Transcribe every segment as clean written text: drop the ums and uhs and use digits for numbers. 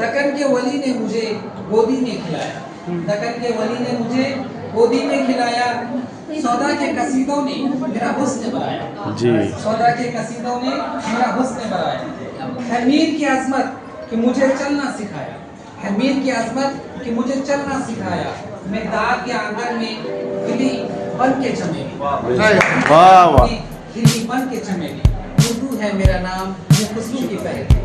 दक्कन के वली ने मुझे गोदी में खिलाया, दक्कन के वली ने मुझे गोदी में खिलाया। सौदा के कसीदों ने मेरा हुस्न बढ़ाया जी। सौदा के कसीदों ने मेरा हुस्न बढ़ाया। है मीर की अजमत कि मुझे चलना सिखाया, है मीर की अजमत कि मुझे चलना सिखाया। मैं दाग के आंगन में खिली बन के चमेली, वाह वाह। खिली बन के चमेली। उर्दू है मेरा नाम, ये खुशबू की पहली।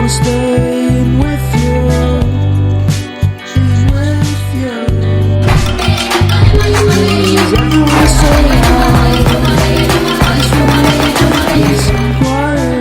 Staying with you.